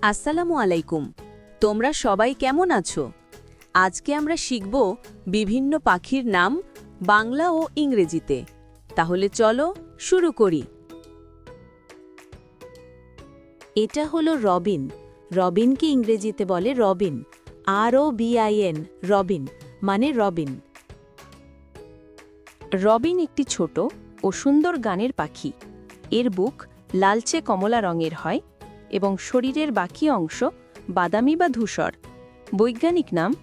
আসসালামু আলাইকুম। তোমরা সবাই কেমন আছো? আজকে আমরা শিখব বিভিন্ন পাখির নাম বাংলা ও ইংরেজিতে। তাহলে চলো শুরু করি। এটা হলো রবিন। রবিনকে ইংরেজিতে বলে রবিন, ROBIN, রবিন মানে রবিন। রবিন একটি ছোট ও সুন্দর গানের পাখি। এর বুক লালচে কমলা রঙের হয় এবং শরীরের বাকি অংশ বাদামি বা ধূসর। বৈজ্ঞানিক নাম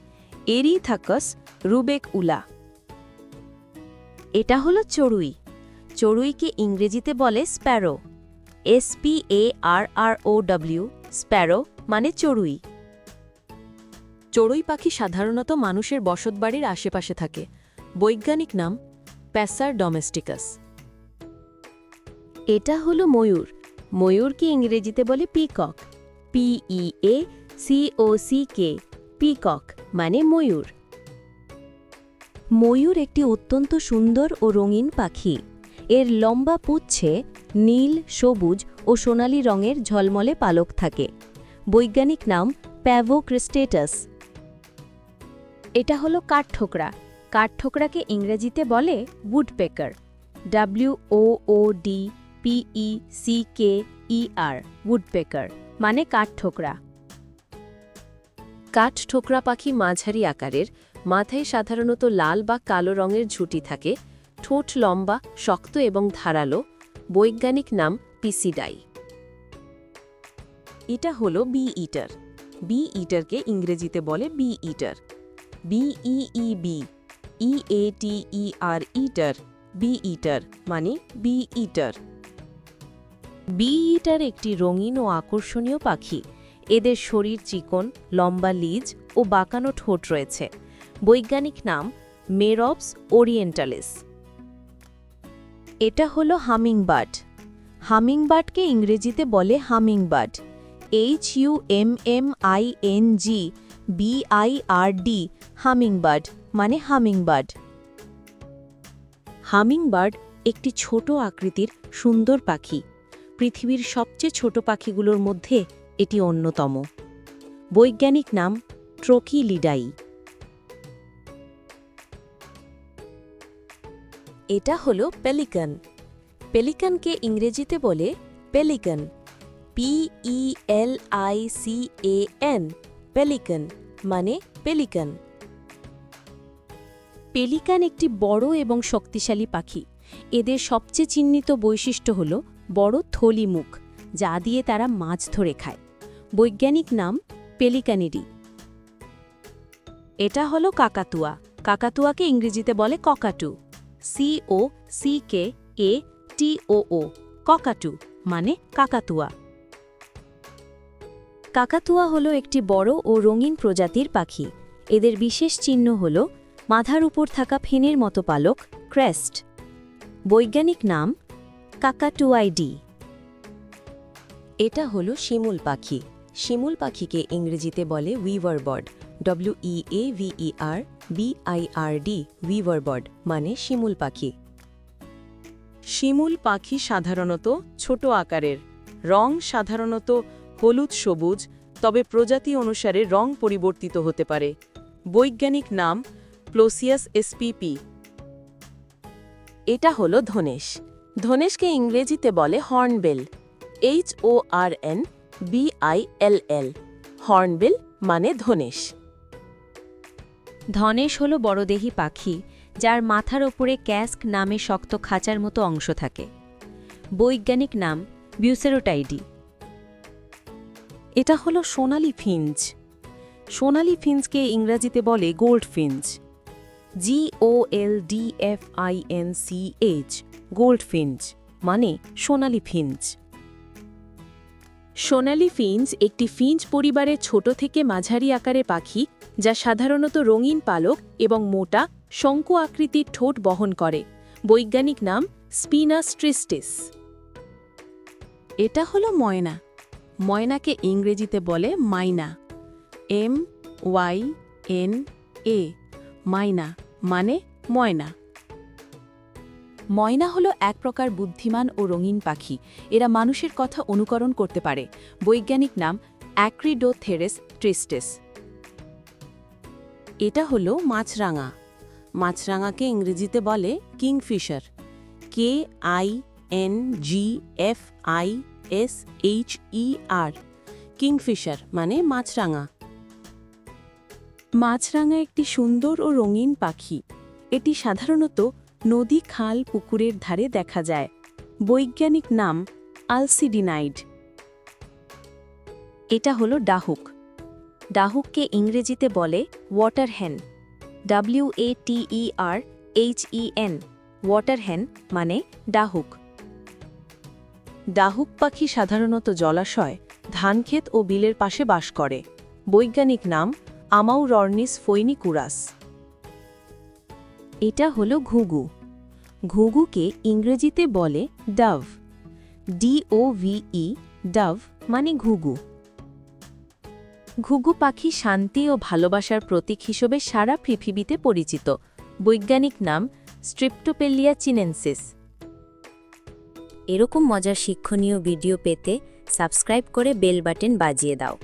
এরিথাকাস রুবেকউলা। এটা হলো চড়ুই। চড়ুইকে ইংরেজিতে বলে স্প্যারো, SPARROW, স্প্যারো মানে চড়ুই। চড়ুই পাখি সাধারণত মানুষের বসতবাড়ির আশেপাশে থাকে। বৈজ্ঞানিক নাম প্যাসার ডোমেস্টিকাস। এটা হলো ময়ূর। ময়ূরকে ইংরেজিতে বলে পিকক, PEACOCK, পিকক মানে ময়ূর। ময়ূর একটি অত্যন্ত সুন্দর ও রঙিন পাখি। এর লম্বা পুচ্ছে নীল, সবুজ ও সোনালী রঙের ঝলমলে পালক থাকে। বৈজ্ঞানিক নাম প্যাভোক্রিস্টেটাস। এটা হলো কাঠঠোকরা। কাঠঠোকরাকে ইংরেজিতে বলে উডপেকার, WOODPECKER, উডপেকার মানে কাঠঠোকরা। কাঠঠোকরা পাখি মাঝারি আকারের, মাথায় সাধারণত লাল বা কালো রঙের ঝুঁটি থাকে, ঠোঁট লম্বা, শক্ত এবং ধারালো। বৈজ্ঞানিক নাম পিসিডাই। এটা হলো বি ইটার। বি ইটারকে ইংরেজিতে বলে বি ইটার, BEEB, EATER, ইটার, বি ইটার মানে বি ইটার। বি ইটার একটি রঙিন ও আকর্ষণীয় পাখি। এদের শরীর চিকন, লম্বা লেজ ও বাঁকানো ঠোঁট রয়েছে। বৈজ্ঞানিক নাম মেরপস ওরিয়েন্টালিস। এটা হলো হামিংবার্ড। হামিংবার্ডকে ইংরেজিতে বলে হামিংবার্ড, HUMMINGBIRD, হামিংবার্ড মানে হামিংবার্ড। হামিংবার্ড একটি ছোট আকৃতির সুন্দর পাখি। পৃথিবীর সবচেয়ে ছোট পাখিগুলোর মধ্যে এটি অন্যতম। বৈজ্ঞানিক নাম ট্রোকিলিডাই। এটা হলো পেলিকান। পেলিকানকে ইংরেজিতে বলে পেলিকান, PELICAN, পেলিকান মানে পেলিকান। পেলিকান একটি বড় এবং শক্তিশালী পাখি। এদের সবচেয়ে চিহ্নিত বৈশিষ্ট্য হল বড় থলি মুখ, যা দিয়ে তারা মাছ ধরে খায়। বৈজ্ঞানিক নাম পেলিকানিডি। এটা হলো কাকাতুয়া। কাকাতুয়াকে ইংরেজিতে বলে ককাটু, COCKATOO, ককাটু মানে কাকাতুয়া। কাকাতুয়া হলো একটি বড় ও রঙিন প্রজাতির পাখি। এদের বিশেষ চিহ্ন হল মাথার উপর থাকা ফেনের মতো পালক, ক্রেস্ট। বৈজ্ঞানিক নাম কাকাটুয়াইডি। এটা হলো শিমুল পাখি। শিমুল পাখিকে ইংরেজিতে বলে weaver bird, WEAVERBIRD, weaver bird মানে শিমুল পাখি। শিমুল পাখি সাধারণত ছোট আকারের। রং সাধারণত হলুদ সবুজ, তবে প্রজাতি অনুসারে রং পরিবর্তিত হতে পারে। বৈজ্ঞানিক নাম প্লোসিয়াস spp। এটা হলো ধনেশ। ধনেশকে ইংরেজিতে বলে হর্নবিল, HORNBILL, হর্নবিল মানে ধনেশ। ধনেশ হলো বড়দেহী পাখি, যার মাথার ওপরে ক্যাস্ক নামে শক্ত খাঁচার মতো অংশ থাকে। বৈজ্ঞানিক নাম বিউসেরোটাইডি। এটা হলো সোনালী ফিঞ্চ। সোনালী ফিঞ্চকে ইংরেজিতে বলে gold Finch, GOLDFINCH, gold Finch মানে সোনালী ফিঞ্চ। সোনালী ফিঞ্চ একটি ফিঞ্চ পরিবারের ছোট থেকে মাঝারি আকারের পাখি, যা সাধারণত রঙিন পালক এবং মোটা শঙ্কু আকৃতির ঠোঁট বহন করে। বৈজ্ঞানিক নাম স্পিনাস ট্রিস্টিস। এটা হলো ময়না। ময়নাকে ইংরেজিতে বলে মাইনা, MYNA, মাইনা মানে ময়না। ময়না হলো এক প্রকার বুদ্ধিমান ও রঙিন পাখি। এরা মানুষের কথা অনুকরণ করতে পারে। বৈজ্ঞানিক নাম অ্যাক্রিডোথেরেস ট্রিস্টিস। এটা হলো মাছরাঙা। মাছরাঙাকে ইংরেজিতে বলে কিংফিশার, KINGFISHER, কিংফিশার মানে মাছরাঙা। মাছরাঙা একটি সুন্দর ও রঙিন পাখি। এটি সাধারণত নদী, খাল, পুকুরের ধারে দেখা যায়। বৈজ্ঞানিক নাম আলসিডিনাইড। এটা হলো ডাহুক। ডাহুককে ইংরেজিতে বলে ওয়াটার হেন, WATERHEN, ওয়াটার হেন মানে ডাহুক। ডাহুক পাখি সাধারণত জলাশয়, ধানক্ষেত ও বিলের পাশে বাস করে। বৈজ্ঞানিক নাম আমাউরর্নিস ফৈনিকুরাস। এটা হলো ঘুঘু। ঘুঘুকে ইংরেজিতে বলে ডাভ, DOVE, ডাভ মানে ঘুঘু। ঘুঘু পাখি শান্তি ও ভালোবাসার প্রতীক হিসেবে সারা পৃথিবীতে পরিচিত। বৈজ্ঞানিক নাম স্ট্রিপ্টোপেলিয়া চিনেনসিস। এরকম মজার শিক্ষণীয় ভিডিও পেতে সাবস্ক্রাইব করে বেল বাটন বাজিয়ে দাও।